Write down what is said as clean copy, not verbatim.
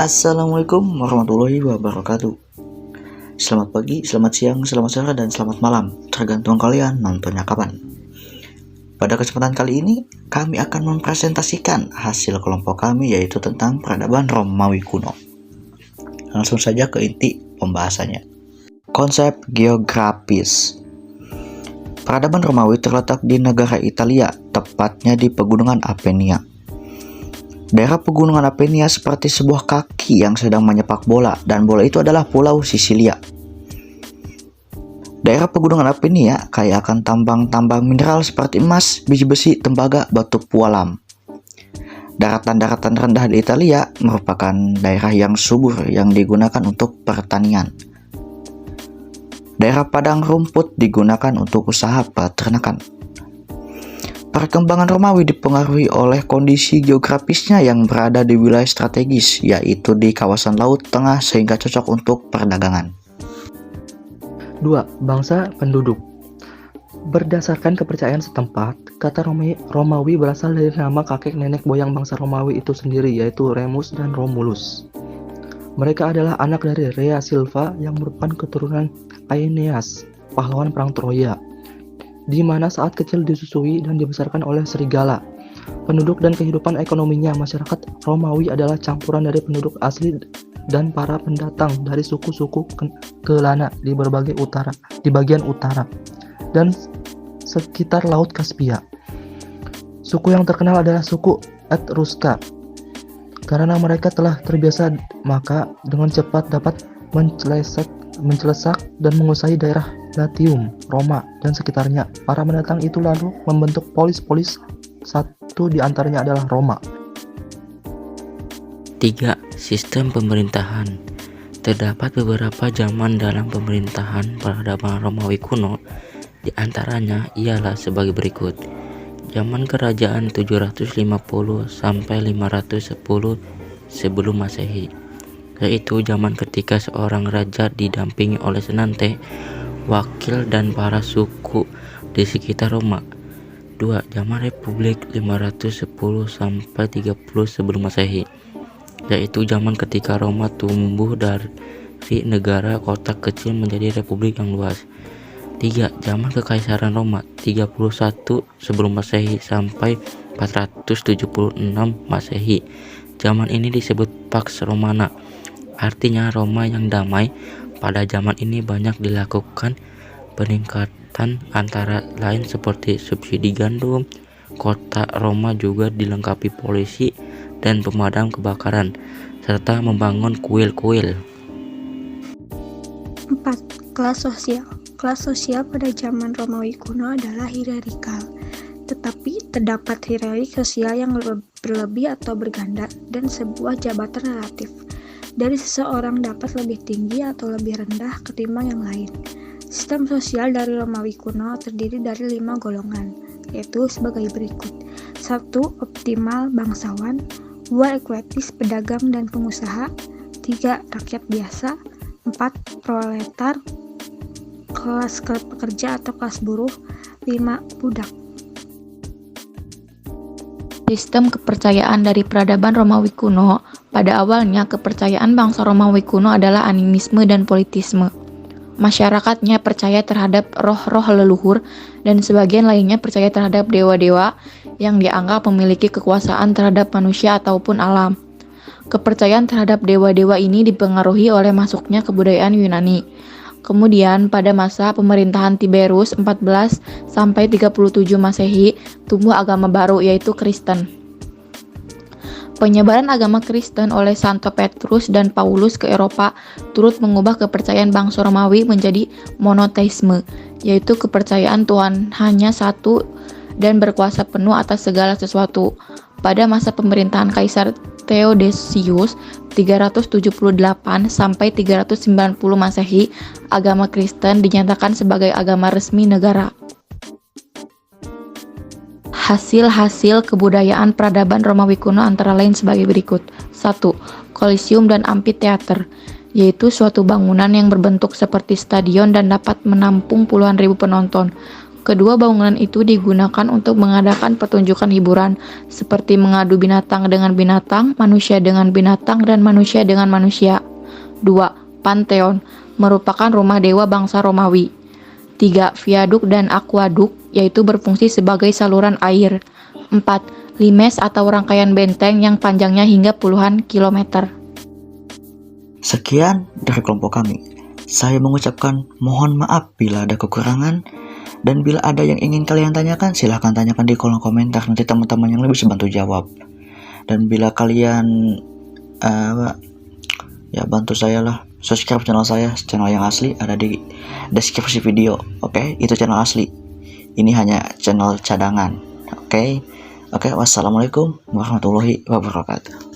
Assalamualaikum warahmatullahi wabarakatuh. Selamat pagi, selamat siang, selamat sore, dan selamat malam, tergantung kalian nontonnya kapan. Pada kesempatan kali ini, kami akan mempresentasikan hasil kelompok kami, yaitu tentang peradaban Romawi kuno. Langsung saja ke inti pembahasannya. Konsep geografis. Peradaban Romawi terletak di negara Italia, tepatnya di pegunungan Apenia. Daerah pegunungan Apenia seperti sebuah kaki yang sedang menyepak bola, dan bola itu adalah Pulau Sisilia. Daerah pegunungan Apenia kaya akan tambang-tambang mineral seperti emas, biji besi, tembaga, batu pualam. Daratan-daratan rendah di Italia merupakan daerah yang subur yang digunakan untuk pertanian. Daerah padang rumput digunakan untuk usaha peternakan. Perkembangan Romawi dipengaruhi oleh kondisi geografisnya yang berada di wilayah strategis, yaitu di kawasan Laut Tengah sehingga cocok untuk perdagangan. 2. Bangsa penduduk. Berdasarkan kepercayaan setempat, kata Romawi berasal dari nama kakek nenek moyang bangsa Romawi itu sendiri, yaitu Remus dan Romulus. Mereka adalah anak dari Rhea Silva yang merupakan keturunan Aeneas, pahlawan perang Troya, di mana saat kecil disusui dan dibesarkan oleh serigala. Penduduk dan kehidupan ekonominya masyarakat Romawi adalah campuran dari penduduk asli dan para pendatang dari suku-suku Kelana di bagian utara dan sekitar Laut Kaspia. Suku yang terkenal adalah suku Etruska. Karena mereka telah terbiasa, maka dengan cepat dapat mencelesak dan menguasai daerah Latium, Roma, dan sekitarnya. Para pendatang itu lalu membentuk polis-polis, satu di antaranya adalah Roma. 3. Sistem pemerintahan. Terdapat beberapa zaman dalam pemerintahan peradaban Romawi kuno, di antaranya ialah sebagai berikut. Zaman kerajaan 750 sampai 510 sebelum Masehi, yaitu zaman ketika seorang raja didampingi oleh senante, wakil, dan para suku di sekitar Roma. 2. Zaman Republik 510 sampai 30 sebelum Masehi, yaitu zaman ketika Roma tumbuh dari negara kota kecil menjadi republik yang luas. 3. Zaman Kekaisaran Roma 31 sebelum Masehi sampai 476 Masehi. Zaman ini disebut Pax Romana, artinya Roma yang damai. Pada zaman ini banyak dilakukan peningkatan antara lain seperti subsidi gandum. Kota Roma juga dilengkapi polisi dan pemadam kebakaran, serta membangun kuil-kuil. 4. Kelas sosial. Kelas sosial pada zaman Romawi kuno adalah hierarkikal, tetapi terdapat hierarki sosial yang berlebih atau berganda dan sebuah jabatan relatif. Dari seseorang dapat lebih tinggi atau lebih rendah ketimbang yang lain. Sistem sosial dari Romawi kuno terdiri dari 5 golongan, yaitu sebagai berikut. 1. Optimal bangsawan. 2. Equetis pedagang dan pengusaha. 3. Rakyat biasa. 4. Proletar, kelas pekerja atau kelas buruh. 5. Budak. Sistem kepercayaan dari peradaban Romawi kuno. Pada awalnya, kepercayaan bangsa Romawi kuno adalah animisme dan politisme. Masyarakatnya percaya terhadap roh-roh leluhur, dan sebagian lainnya percaya terhadap dewa-dewa yang dianggap memiliki kekuasaan terhadap manusia ataupun alam. Kepercayaan terhadap dewa-dewa ini dipengaruhi oleh masuknya kebudayaan Yunani. Kemudian pada masa pemerintahan Tiberius 14 sampai 37 Masehi, tumbuh agama baru, yaitu Kristen. Penyebaran agama Kristen oleh Santo Petrus dan Paulus ke Eropa turut mengubah kepercayaan bangsa Romawi menjadi monoteisme, yaitu kepercayaan Tuhan hanya satu dan berkuasa penuh atas segala sesuatu. Pada masa pemerintahan Kaisar Theodosius 378 sampai 390 Masehi, agama Kristen dinyatakan sebagai agama resmi negara. Hasil-hasil kebudayaan peradaban Romawi kuno antara lain sebagai berikut. 1. Kolisium dan amfiteater, yaitu suatu bangunan yang berbentuk seperti stadion dan dapat menampung puluhan ribu penonton. Kedua bangunan itu digunakan untuk mengadakan pertunjukan hiburan, seperti mengadu binatang dengan binatang, manusia dengan binatang, dan manusia dengan manusia. 2. Pantheon, merupakan rumah dewa bangsa Romawi. 3. Viaduk dan aquaduk, yaitu berfungsi sebagai saluran air. 4. Limes atau rangkaian benteng yang panjangnya hingga puluhan kilometer. Sekian dari kelompok kami. Saya mengucapkan mohon maaf bila ada kekurangan, dan bila ada yang ingin kalian tanyakan, silahkan tanyakan di kolom komentar. Nanti teman-teman yang lebih bisa bantu jawab. Dan bila kalian bantu saya lah, subscribe channel saya, channel yang asli ada di deskripsi video. Oke, itu channel asli. Ini hanya channel cadangan. Oke, wassalamualaikum warahmatullahi wabarakatuh.